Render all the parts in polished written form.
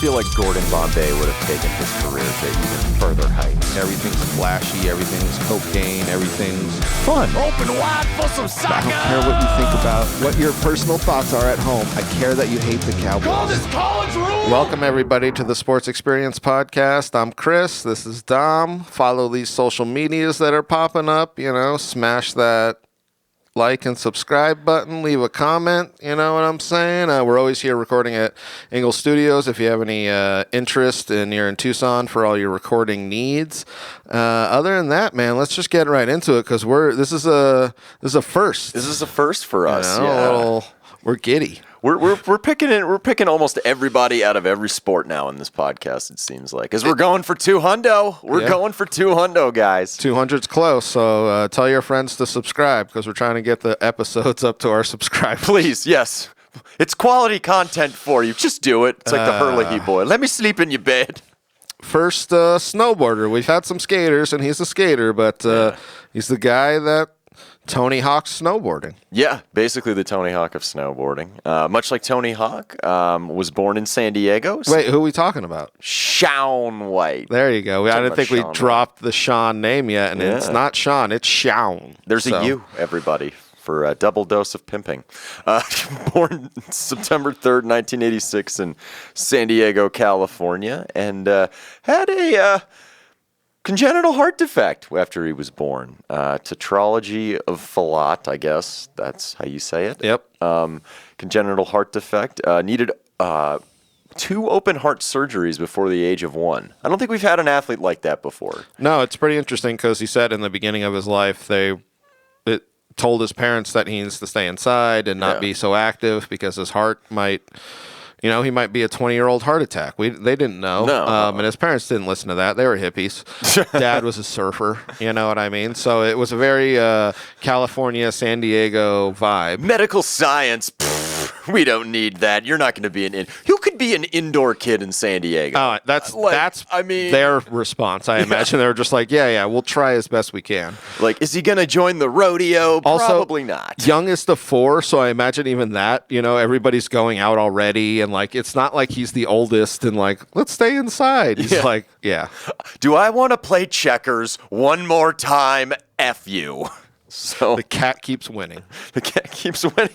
feel like Gordon Bombay would have taken his career to even further heights. Everything's flashy, everything's cocaine, everything's fun. Open wide for some soccer! I don't care what you think about, what your personal thoughts are at home. I care that you hate the Cowboys. Call this college rule! Welcome, everybody, to the Sports Experience Podcast. I'm Chris. This is Dom. Follow these social medias that are popping up. You know, smash that like and subscribe button. Leave a comment. You know what I'm saying? We're always here recording at Engle Studios. If you have any interest and you're in Tucson for all your recording needs. Other than that, man, let's just get right into it because this is a first. This is a first for us. You know, we're giddy. We're picking almost everybody out of every sport now in this podcast, it seems like. Because we're going for 200. We're going for 200, guys. 200's close, so tell your friends to subscribe because we're trying to get the episodes up to our subscribers. Please, yes. It's quality content for you. Just do it. It's like the Hurley boy. Let me sleep in your bed. First snowboarder. We've had some skaters, and he's a skater, but he's the guy that Tony Hawk's snowboarding. Yeah, basically the Tony Hawk of snowboarding. Much like Tony Hawk, was born in San Diego. Wait, who are we talking about? Shaun White. There you go. I didn't think we dropped the Shaun name yet, and it's not Shaun, it's Shaun. There's a U, everybody, for a double dose of pimping. Born September 3rd, 1986 in San Diego, California, and had a congenital heart defect after he was born. Tetralogy of Fallot, I guess. That's how you say it. Yep. Congenital heart defect. Needed 2 open heart surgeries before the age of 1. I don't think we've had an athlete like that before. No, it's pretty interesting because he said in the beginning of his life it told his parents that he needs to stay inside and not be so active because his heart might... You know, he might be a 20-year-old heart attack. They didn't know. No. And his parents didn't listen to that. They were hippies. Dad was a surfer. You know what I mean? So it was a very California, San Diego vibe. Medical science, we don't need that. You're not going to be you could be an indoor kid in San Diego. That's their response. I imagine they were just like, yeah, we'll try as best we can. Like, is he going to join the rodeo? Also, probably not. Youngest of 4, so I imagine even that, you know, everybody's going out already, and like it's not like he's the oldest and like, let's stay inside. He's like, yeah. Do I want to play checkers one more time? F you. So the cat keeps winning. The cat keeps winning.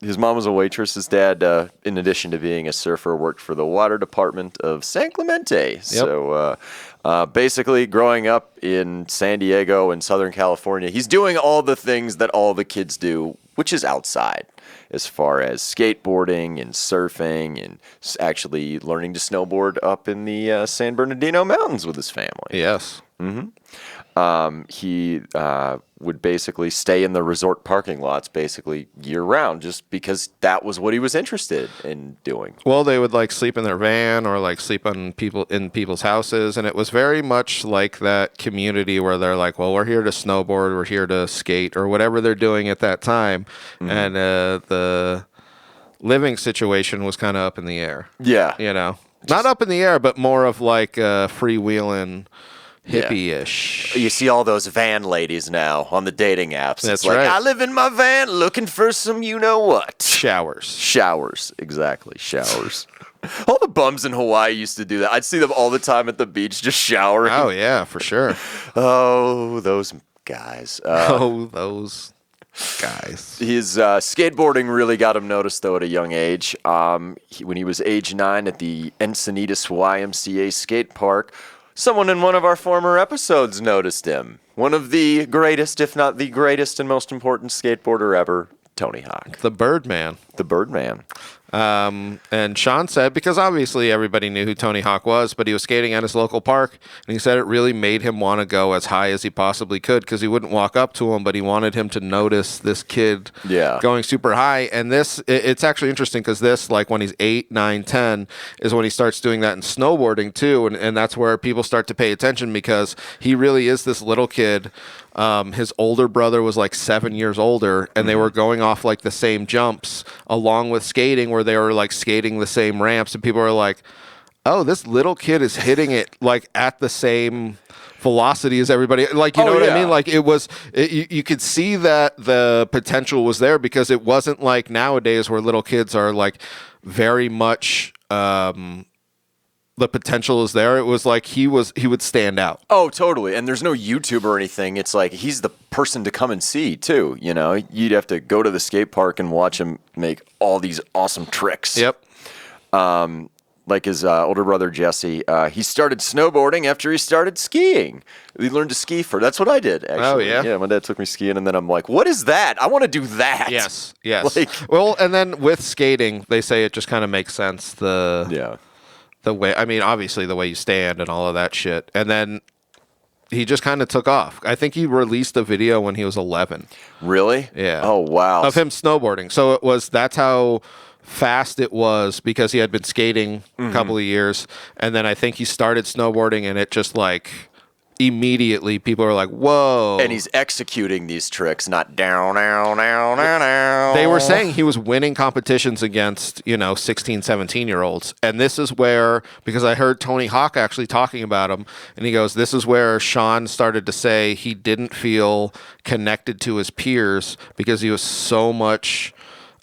His mom was a waitress. His dad, in addition to being a surfer, worked for the water department of San Clemente. Yep. So basically, growing up in San Diego and Southern California, he's doing all the things that all the kids do, which is outside, as far as skateboarding and surfing and actually learning to snowboard up in the San Bernardino Mountains with his family. Yes. Mm-hmm. He would basically stay in the resort parking lots basically year-round just because that was what he was interested in doing. Well, they would like sleep in their van or like sleep on people's houses, and it was very much like that community where they're like, well, we're here to snowboard, we're here to skate, or whatever they're doing at that time. Mm-hmm. And the living situation was kind of up in the air. Yeah. You know, not up in the air, but more of like freewheeling, hippie-ish. Yeah. You see all those van ladies now on the dating apps. That's it's like, right. I live in my van looking for some you-know-what. Showers, exactly. Showers. All the bums in Hawaii used to do that. I'd see them all the time at the beach just showering. Oh, yeah, for sure. Oh, those guys. Those guys. His skateboarding really got him noticed, though, at a young age. When he was age 9 at the Encinitas YMCA skate park, someone in one of our former episodes noticed him. One of the greatest, if not the greatest and most important skateboarder ever, Tony Hawk. The Birdman. And Shaun said, because obviously everybody knew who Tony Hawk was, but he was skating at his local park, and he said it really made him want to go as high as he possibly could because he wouldn't walk up to him, but he wanted him to notice this kid going super high. And it's actually interesting because this, like when he's 8, 9, 10, is when he starts doing that in snowboarding too, and that's where people start to pay attention because he really is this little kid. His older brother was like 7 years older, and they were going off like the same jumps along with skating where they were like skating the same ramps, and people were like, oh, this little kid is hitting it like at the same velocity as everybody. Like, you know what I mean? Like, you could see that the potential was there, because it wasn't like nowadays where little kids are like very much, the potential is there. It was like he would stand out. Oh, totally. And there's no YouTube or anything. It's like he's the person to come and see too. You know, you'd have to go to the skate park and watch him make all these awesome tricks. Yep. Like his older brother Jesse, he started snowboarding after he started skiing. He learned to ski first. That's what I did, actually. Oh, yeah? Yeah, my dad took me skiing, and then I'm like, what is that? I want to do that. Yes. Like, well, and then with skating, they say it just kind of makes sense. The way, I mean, obviously the way you stand and all of that shit. And then he just kind of took off. I think he released a video when he was 11. Really? Yeah. Oh, wow. Of him snowboarding. So that's how fast it was, because he had been skating a couple of years. And then I think he started snowboarding, and it just like immediately people were like, whoa. And he's executing these tricks, not down, down, down, down, down. They were saying he was winning competitions against, 16, 17-year-olds. And this is where, because I heard Tony Hawk actually talking about him, and he goes, this is where Shaun started to say he didn't feel connected to his peers because he was so much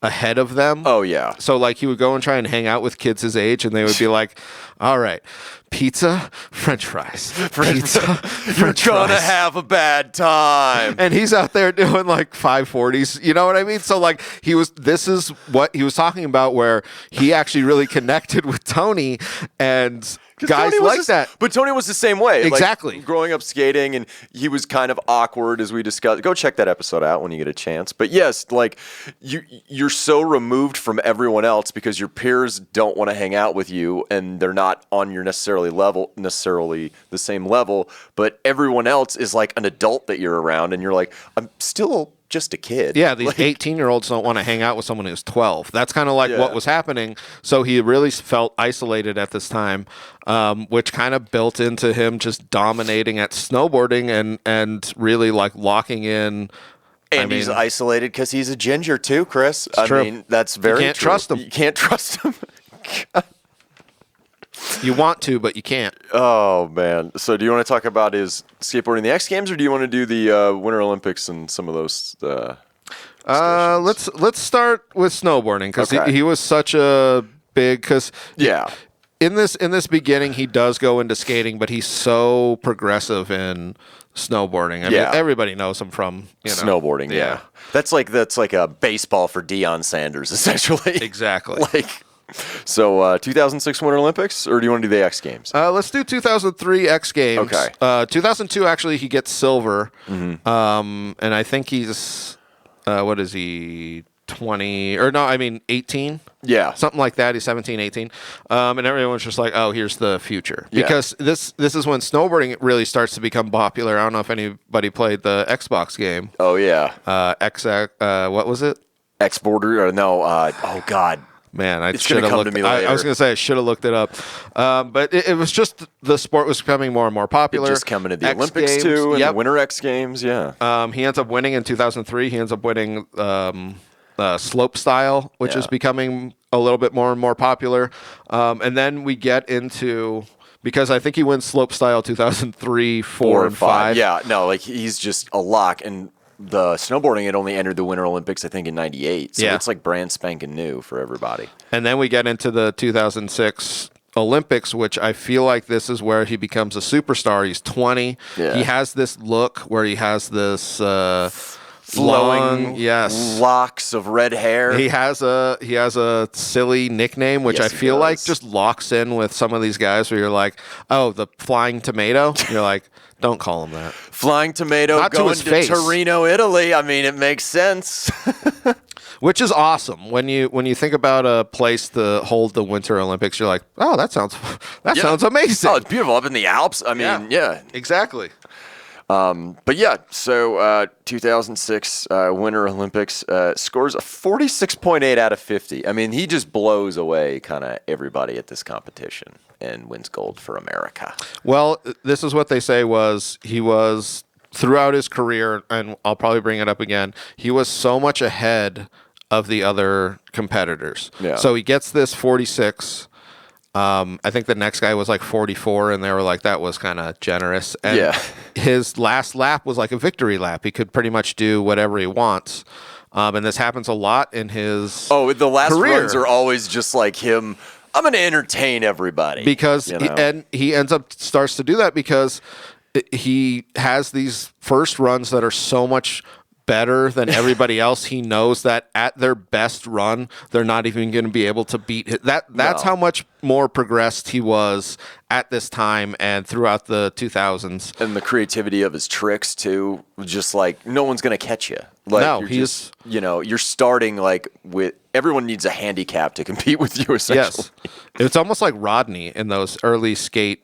ahead of them. Oh, yeah. So, like, he would go and try and hang out with kids his age, and they would be like, all right, pizza, French fries. Pizza, You're going to have a bad time. And he's out there doing like 540s. You know what I mean? So, like, this is what he was talking about, where he actually really connected with Tony, and guys like that. But Tony was the same way. Exactly. Like, growing up skating, and he was kind of awkward, as we discussed. Go check that episode out when you get a chance. But yes, like, you're so removed from everyone else because your peers don't want to hang out with you, and they're not on your necessarily the same level. But everyone else is like an adult that you're around, and you're like, I'm still just a kid. Yeah, these 18-year-olds don't want to hang out with someone who's 12. That's kind of like what was happening. So he really felt isolated at this time, which kind of built into him just dominating at snowboarding and really like locking in. And he's isolated because he's a ginger too, Chris. I mean, that's very true. You can't trust him. You can't trust him. You want to, but you can't. Oh, man. So do you want to talk about his skateboarding the X Games, or do you want to do the Winter Olympics and some of those let's start with snowboarding, because he was such a big, in this beginning he does go into skating, but he's so progressive in snowboarding. I mean, everybody knows him from snowboarding. Yeah. That's like a baseball for Deion Sanders, essentially. Exactly. So 2006 Winter Olympics, or do you want to do the X Games? Let's do 2003 X Games. Okay. 2002, actually, he gets silver. Mm-hmm. And I think he's, what is he, 20, or no, I mean 18? Yeah. Something like that. He's 17, 18. And everyone's just like, oh, here's the future. Because this is when snowboarding really starts to become popular. I don't know if anybody played the Xbox game. Oh, yeah. What was it? X-Border? Or no, oh, God. Man, I it's going to come to me later. I was going to say I should have looked it up, but it was just the sport was becoming more and more popular. It just coming to the Olympics too, and the Winter X Games. Yeah. He ends up winning in 2003. He ends up winning slope style, which is becoming a little bit more and more popular. And then we get into, because I think he wins slope style 2003, 4, and 5. Yeah, no, like he's just a lock. And the snowboarding had only entered the Winter Olympics, I think, in '98. So it's like brand spanking new for everybody. And then we get into the 2006 Olympics, which I feel like this is where he becomes a superstar. He's 20. Yeah. He has this look where he has this flowing locks of red hair. He has a silly nickname, which I feel like just locks in with some of these guys where you're like, oh, the Flying Tomato. You're like, don't call him that. Flying Tomato. Not going to Torino, Italy. I mean, it makes sense. Which is awesome. When you think about a place to hold the Winter Olympics, you're like, oh, that sounds amazing. Oh, it's beautiful up in the Alps. I mean, exactly. But yeah, so 2006 Winter Olympics scores a 46.8 out of 50. I mean, he just blows away kind of everybody at this competition and wins gold for America. Well, this is what they say he was throughout his career, and I'll probably bring it up again, he was so much ahead of the other competitors. Yeah. So he gets this 46. I think the next guy was like 44, and they were like, that was kind of generous. And his last lap was like a victory lap. He could pretty much do whatever he wants. And this happens a lot in his the last career. runs are always just like him. I'm going to entertain everybody. Because he ends up starts to do that because he has these first runs that are so much better than everybody else. He knows that at their best run, they're not even going to be able to beat that's how much more progressed he was at this time and throughout the 2000s. And the creativity of his tricks too, just like no one's going to catch you. Like, no, you're starting like with everyone needs a handicap to compete with you essentially. Yes. It's almost like Rodney in those early skate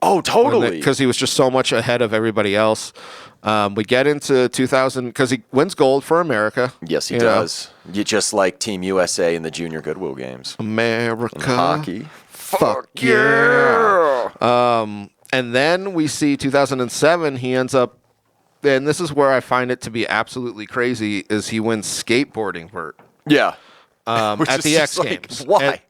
Oh, totally. Because he was just so much ahead of everybody else. We get into 2000 because he wins gold for America. Yes, he does. You just like Team USA in the Junior Goodwill Games. America. And hockey. Fuck yeah. And then we see 2007, he ends up, and this is where I find it to be absolutely crazy, is he wins skateboarding vert. Yeah. At the X Games. Why? And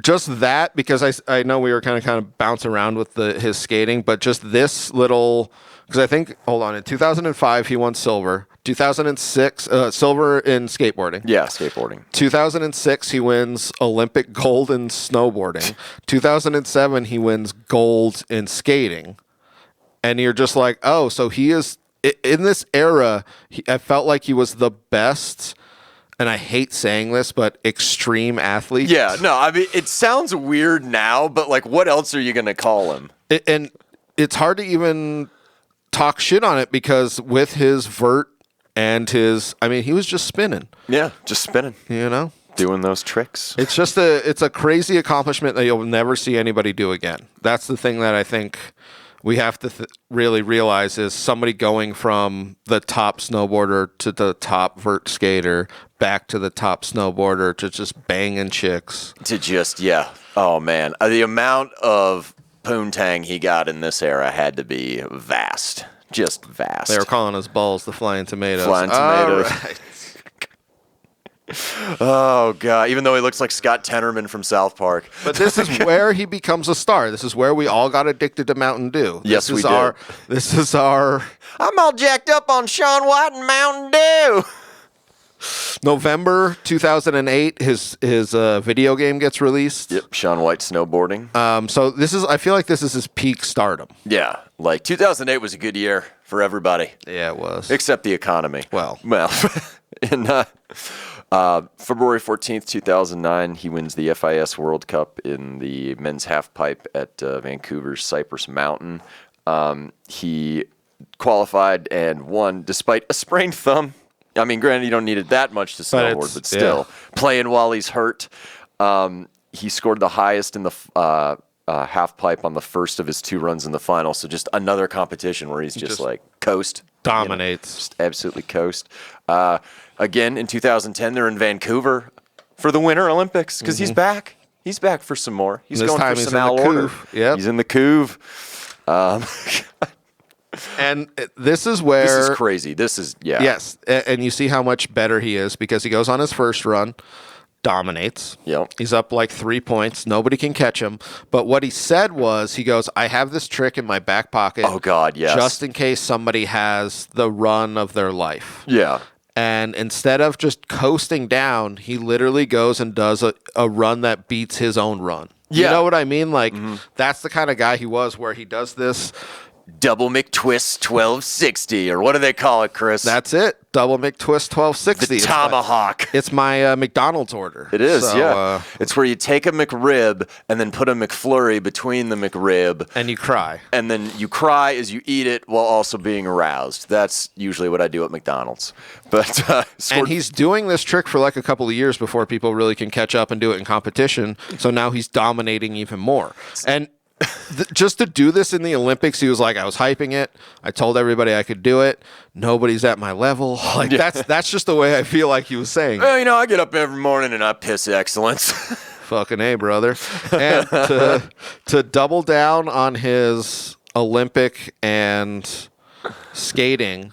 just that, because I know we were kind of bounce around with his skating, but just this little, because I think, hold on, in 2005 he won silver. 2006 silver in skateboarding. Yeah, skateboarding. 2006 he wins Olympic gold in snowboarding. 2007 he wins gold in skating. And you're just like, oh, so he is in this era. I felt like he was the best. And I hate saying this, but extreme athlete. Yeah, no, I mean, it sounds weird now, but like, what else are you going to call him? And it's hard to even talk shit on it because with his vert and he was just spinning. Yeah, just spinning. You know? Doing those tricks. It's just it's a crazy accomplishment that you'll never see anybody do again. That's the thing that I think we have to really realize is somebody going from the top snowboarder to the top vert skater back to the top snowboarder to just banging chicks. To just, oh man. The amount of poontang he got in this era had to be vast. Just vast. They were calling us balls the flying tomatoes. Flying tomatoes. All right. Oh, God. Even though he looks like Scott Tenorman from South Park. But this is where he becomes a star. This is where we all got addicted to Mountain Dew. Yes, we did. This is our... I'm all jacked up on Shaun White and Mountain Dew. November 2008, his video game gets released. Yep, Shaun White snowboarding. So I feel like this is his peak stardom. Yeah, like 2008 was a good year for everybody. Yeah, it was. Except the economy. Well. In February 14th, 2009, he wins the FIS World Cup in the men's halfpipe at Vancouver's Cypress Mountain. He qualified and won despite a sprained thumb. I mean, granted, you don't need it that much to snowboard, but still. Playing while he's hurt. He scored the highest in the half pipe on the first of his two runs in the final. So just another competition where he's just like coast. Dominates. Just absolutely coast. Again, in 2010, they're in Vancouver for the Winter Olympics because he's back. He's back for some more. He's this going time for he's some in the Al Order. couve. Yep. He's in the couve. And this is where... This is crazy. This is, Yes, and you see how much better he is because he goes on his first run, dominates. Yep. He's up like 3 points. Nobody can catch him. But what he said was, he goes, I have this trick in my back pocket. Oh, God, yes. Just in case somebody has the run of their life. Yeah. And instead of just coasting down, he literally goes and does a run that beats his own run. Yeah. You know what I mean? Like, that's the kind of guy he was where he does this... Double McTwist 1260, or what do they call it, Chris? That's it. Double McTwist 1260. The tomahawk. It's my McDonald's order. It is, yeah. It's where you take a McRib and then put a McFlurry between the McRib. And you cry. And then you cry as you eat it while also being aroused. That's usually what I do at McDonald's. But and he's doing this trick for like a couple of years before people really can catch up and do it in competition. So now he's dominating even more. And just to do this in the Olympics, he was like, I was hyping it. I told everybody I could do it. Nobody's at my level. Like that's just the way I feel like he was saying. Well, you know, I get up every morning and I piss excellence. Fucking A, brother. And to double down on his Olympic and skating,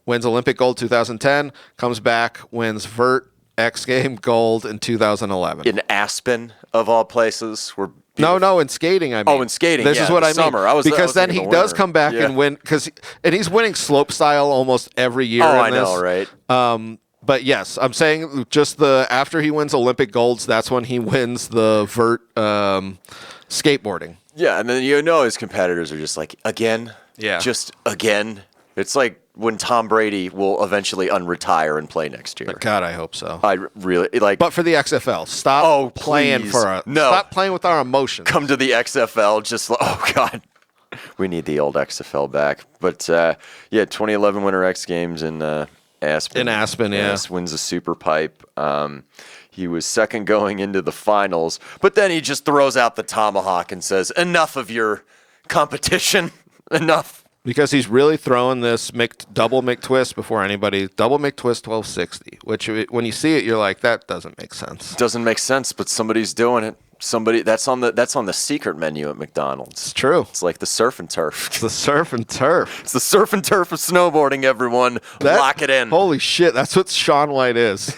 wins Olympic gold 2010, comes back, wins vert X Game gold in 2011. In Aspen, of all places, where No, in skating, I mean. Oh, in skating, This yeah, is what the I mean. summer. Because then he thinking the does winter. come back Yeah. and win, and he's winning slopestyle almost every year. Oh, in I this. know, right? But yes, I'm saying just after he wins Olympic golds, that's when he wins the vert skateboarding. Yeah, and then his competitors are just like, again? Yeah. Just again? It's like when Tom Brady will eventually unretire and play next year. God, I hope so. I really, like... But for the XFL, stop playing please. Stop playing with our emotions. Come to the XFL, just like, oh, God. We need the old XFL back. But, 2011 Winter X Games in Aspen. In Aspen, yeah. Yes, wins a super pipe. He was second going into the finals, but then he just throws out the tomahawk and says, enough of your competition. Enough. Because he's really throwing this double McTwist before anybody. Double McTwist 1260, which when you see it, you're like, that doesn't make sense. Doesn't make sense, but somebody's doing it. That's on the secret menu at McDonald's. It's true. It's like the surf and turf. It's the surf and turf. It's the surf and turf of snowboarding, everyone. Lock it in. Holy shit, that's what Shaun White is.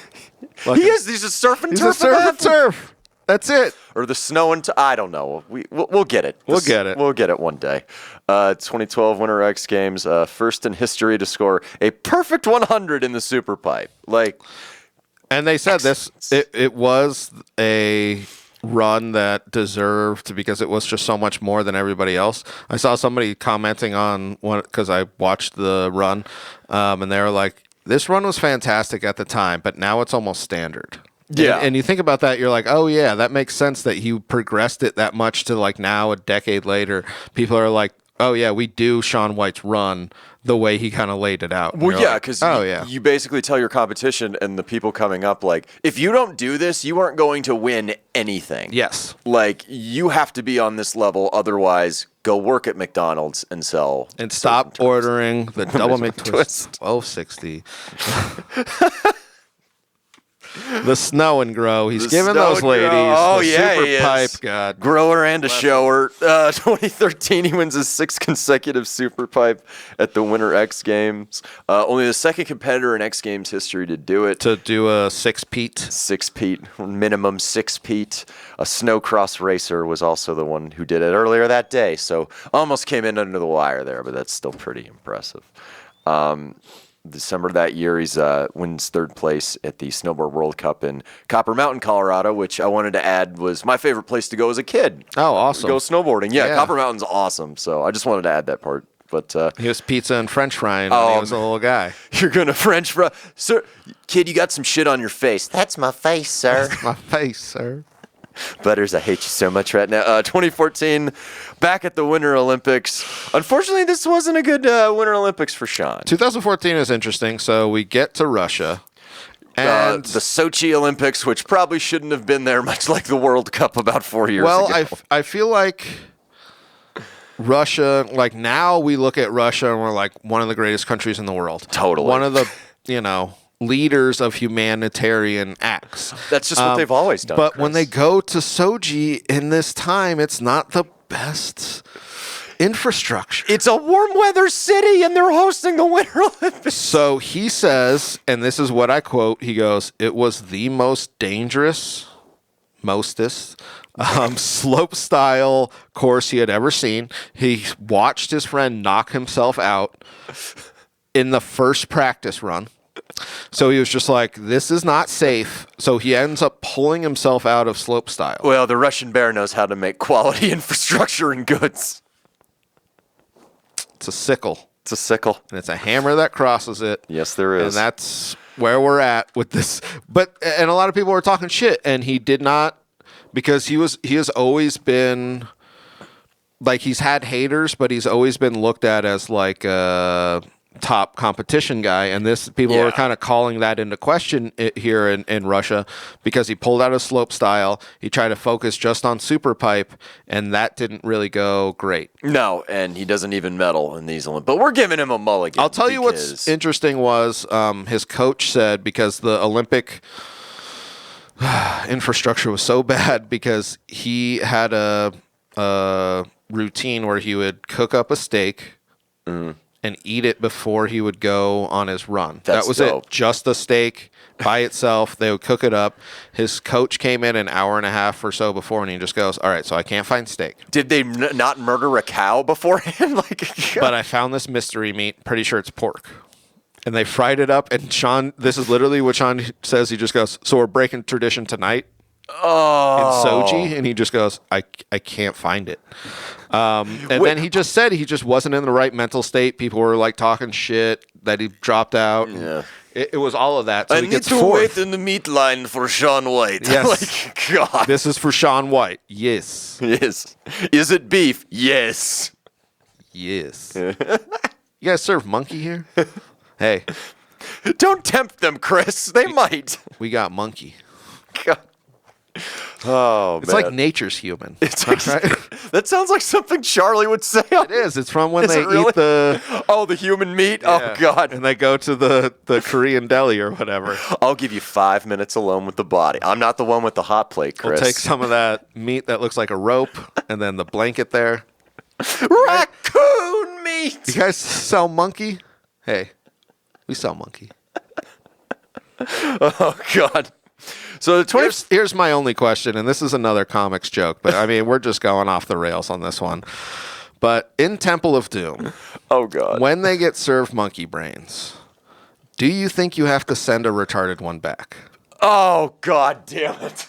He's a surf and turf. He's a surf and turf. That's it. Or the snow and I don't know. We'll get it. We'll get it. We'll get it one day. 2012 Winter X Games, first in history to score a perfect 100 in the super pipe. And they said it was a run that deserved, because it was just so much more than everybody else. I saw somebody commenting on one, because I watched the run, and they were like, this run was fantastic at the time, but now it's almost standard. Yeah. And you think about that, you're like, oh, yeah, that makes sense that he progressed it that much to like now, a decade later. People are like, oh, yeah, we do Shaun White's run the way he kind of laid it out. Well, yeah, because you basically tell your competition and the people coming up, like, if you don't do this, you aren't going to win anything. Yes. Like, you have to be on this level, otherwise go work at McDonald's and sell. And stop ordering the double McTwist 1260. The snow and grow. He's giving those ladies the super pipe. God. Grower and a shower. 2013, he wins his 6th consecutive super pipe at the Winter X Games. Only the second competitor in X Games history to do it. To do a 6-peat. 6-peat, minimum 6-peat. A snowcross racer was also the one who did it earlier that day. So almost came in under the wire there, but that's still pretty impressive. December that year, he wins 3rd place at the Snowboard World Cup in Copper Mountain, Colorado, which I wanted to add was my favorite place to go as a kid. Oh, awesome. Go snowboarding. Yeah, Copper Mountain's awesome. So I just wanted to add that part. But he was pizza and French frying when he was a little guy. You're going to French fry. Sir, kid, you got some shit on your face. That's my face, sir. That's my face, sir. Butters, I hate you so much right now. 2014, back at the Winter Olympics. Unfortunately, this wasn't a good Winter Olympics for Shaun. 2014 is interesting. So we get to Russia. And the Sochi Olympics, which probably shouldn't have been there, much like the World Cup about 4 years ago. Well, I feel like Russia, like now we look at Russia and we're like one of the greatest countries in the world. Totally. One of the, leaders of humanitarian acts. That's just what they've always done. But Chris. when they go to Sochi in this time, it's not the best infrastructure. It's a warm weather city and they're hosting the Winter Olympics. So he says, and this is what I quote, he goes, it was the most dangerous, slope style course he had ever seen. He watched his friend knock himself out in the first practice run. So he was just like, this is not safe. So he ends up pulling himself out of slope style. Well, the Russian bear knows how to make quality infrastructure and goods. It's a sickle. It's a sickle. And it's a hammer that crosses it. Yes, there is. And that's where we're at with this. And a lot of people were talking shit, and he did not, because he has always been, like, he's had haters, but he's always been looked at as like a top competition guy, and people are kind of calling that into question here in Russia, because he pulled out of slope style. He tried to focus just on super pipe, and that didn't really go great. No, and he doesn't even medal in these Olympics. But we're giving him a mulligan. I'll tell you what's interesting was his coach said, because the Olympic infrastructure was so bad, because he had a routine where he would cook up a steak. Mm-hmm. and eat it before he would go on his run. That's that was dope. it. Just a steak by itself. They would cook it up. His coach came in an hour and a half or so before, and he just goes, all right, so I can't find steak. Did they not murder a cow beforehand? But I found this mystery meat. Pretty sure it's pork. And they fried it up. And Shaun, this is literally what Shaun says. He just goes, so we're breaking tradition tonight in Soji? And he just goes, I can't find it. And then he just said he just wasn't in the right mental state. People were like talking shit that he dropped out. Yeah. It was all of that. So I he need gets to fourth. wait in the meat line for Shaun White. Yes. God. This is for Shaun White. Yes. Yes. Is it beef? Yes. Yes. You guys serve monkey here? Hey, Don't tempt them, Chris. They might. we got monkey. God. Oh, It's like nature's human. It's like, that sounds like something Charlie would say. It is. It's from when Is they it really? eat the... Oh, the human meat? Yeah. Oh, God. And they go to the Korean deli or whatever. I'll give you 5 minutes alone with the body. I'm not the one with the hot plate, Chris. We'll take some of that meat that looks like a rope and then the blanket there. Raccoon meat! You guys sell monkey? Hey, we sell monkey. Oh, God. So the 20... Here's my only question, and this is another comics joke, but I mean, we're just going off the rails on this one. But in Temple of Doom, Oh, God. when they get served monkey brains, do you think you have to send a retarded one back? Oh, God damn it.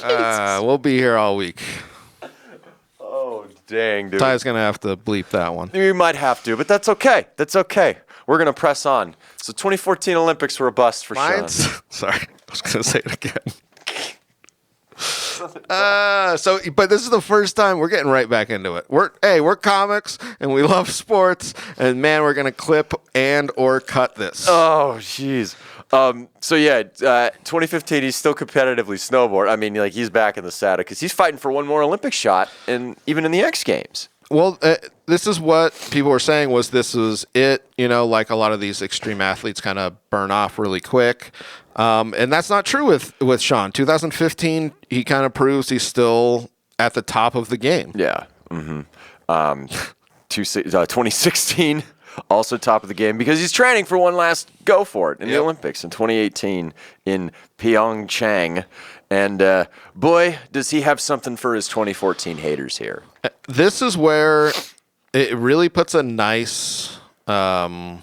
We'll be here all week. Oh, dang, dude. Ty's going to have to bleep that one. You might have to, but that's okay. That's okay. We're going to press on. So 2014 Olympics were a bust for Shaun. Sorry, I was going to say it again. But this is the first time we're getting right back into it. We're comics and we love sports, and man, we're gonna clip and or cut this. Oh, jeez. 2015, he's still competitively snowboard. I mean, like, he's back in the saddle because he's fighting for one more Olympic shot, and even in the X Games. Well, this is what people were saying this was it. You know, like a lot of these extreme athletes kind of burn off really quick. And that's not true with Shaun. 2015, he kind of proves he's still at the top of the game. Yeah. Mm-hmm. 2016, also top of the game because he's training for one last go for it in the Olympics in 2018 in Pyeongchang. And boy, does he have something for his 2014 haters here. This is where it really puts a nice bow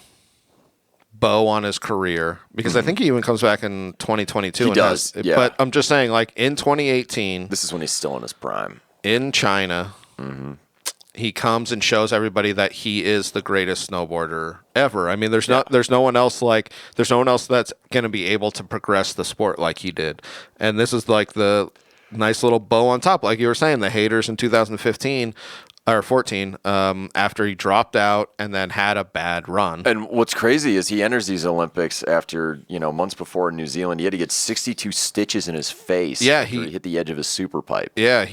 on his career because I think he even comes back in 2022. He does, yeah. But I'm just saying, like in 2018, This is when he's still in his prime. in China, he comes and shows everybody that he is the greatest snowboarder ever. I mean, there's no one else that's going to be able to progress the sport like he did. And this is like the nice little bow on top. Like you were saying, the haters in 2015 or 14, after he dropped out and then had a bad run. And what's crazy is he enters these Olympics after, months before in New Zealand, he had to get 62 stitches in his face after he hit the edge of his super pipe. Yeah,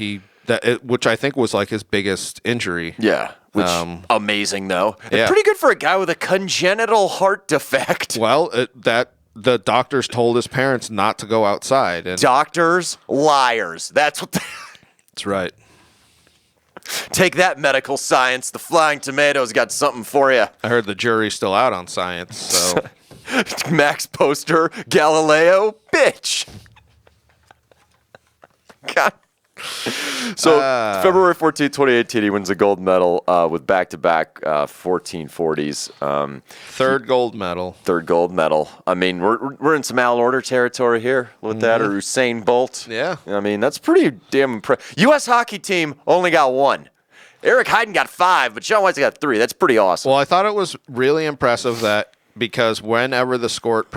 which I think was like his biggest injury. Yeah, which amazing though. And Yeah. pretty good for a guy with a congenital heart defect. Well, the doctors told his parents not to go outside. And Doctors, liars. That's what. that's right. Take that, medical science. The Flying Tomatoes got something for you. I heard the jury's still out on science, so Max Poster, Galileo, bitch. God. So February 14, 2018, he wins a gold medal with back-to-back 1440s. third gold medal. Third gold medal. I mean, we're in some Al Order territory here with that, or Usain Bolt. Yeah. I mean, that's pretty damn impressive. U.S. hockey team only got one. Eric Heiden got 5, but Shaun White's got 3. That's pretty awesome. Well, I thought it was really impressive that because whenever the sport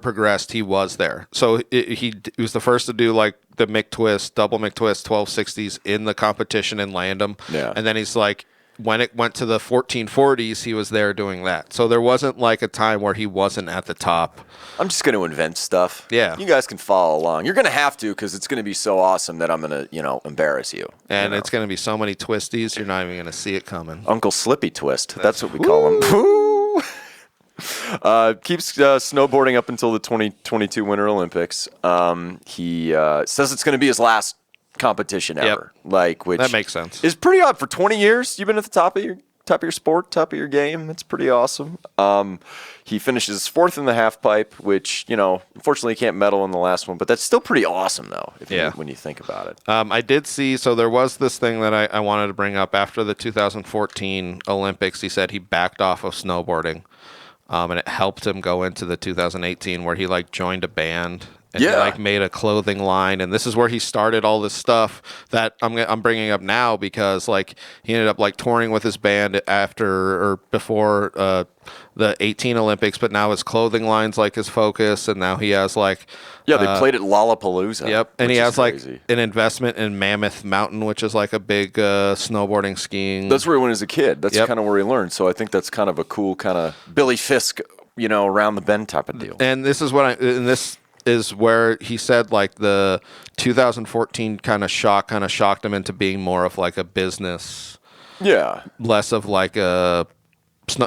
progressed, he was there. So he was the first to do like the McTwist, double McTwist, 1260s in the competition and land them. Yeah. And then he's like, when it went to the 1440s, he was there doing that. So there wasn't like a time where he wasn't at the top. I'm just going to invent stuff. Yeah. You guys can follow along. You're going to have to because it's going to be so awesome that I'm going to, embarrass you. And it's going to be so many twisties, you're not even going to see it coming. Uncle Slippy Twist. That's what we call him. Woo! Keeps snowboarding up until the 2022 Winter Olympics. He says it's going to be his last competition ever. Like, which that makes sense. Is pretty odd for 20 years. You've been at the top of your sport, top of your game. That's pretty awesome. He finishes fourth in the half pipe, which, unfortunately he can't medal in the last one, but that's still pretty awesome though, when you think about it. I did see, so there was this thing that I wanted to bring up after the 2014 Olympics. He said he backed off of snowboarding, and it helped him go into the 2018 where he joined a band. And he made a clothing line, and this is where he started all this stuff that I'm bringing up now because he ended up touring with his band after or before the 18 Olympics, but now his clothing line's his focus, and now he has they played at Lollapalooza. Yep, and he has crazy. An investment in Mammoth Mountain, which is a big snowboarding skiing. That's where he went as a kid. That's kind of where he learned. So I think that's kind of a cool kind of Billy Fisk, around the bend type of deal. And this is this is where he said the 2014 kind of shocked him into being more of a business, less of a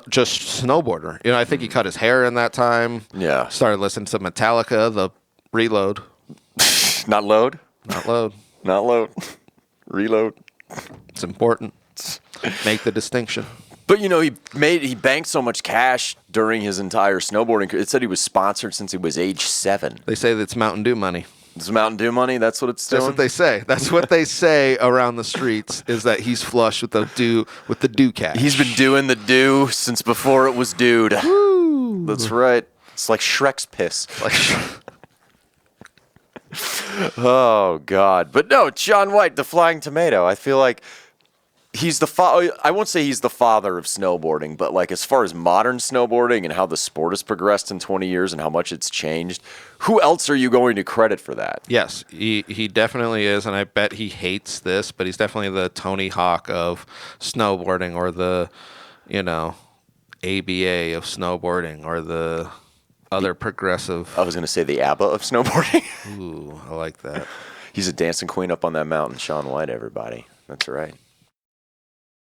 just snowboarder. I think he cut his hair in that time. Yeah, started listening to Metallica, the Reload, not load, Reload. It's important. Make the distinction. But he banked so much cash during his entire snowboarding career. It said he was sponsored since he was age 7. They say that's Mountain Dew money. It's Mountain Dew money. That's what it's doing. That's what they say. That's what they say around the streets is that he's flush with the dew cash. He's been doing the dew since before it was dude. Woo. That's right. It's like Shrek's piss. Oh God! But no, Shaun White, the Flying Tomato. I feel like he's I won't say he's the father of snowboarding, but as far as modern snowboarding and how the sport has progressed in 20 years and how much it's changed, who else are you going to credit for that? Yes, he definitely is, and I bet he hates this, but he's definitely the Tony Hawk of snowboarding, or the, ABA of snowboarding, or the other progressive. I was going to say the ABBA of snowboarding. Ooh, I like that. He's a dancing queen up on that mountain, Shaun White, everybody. That's right.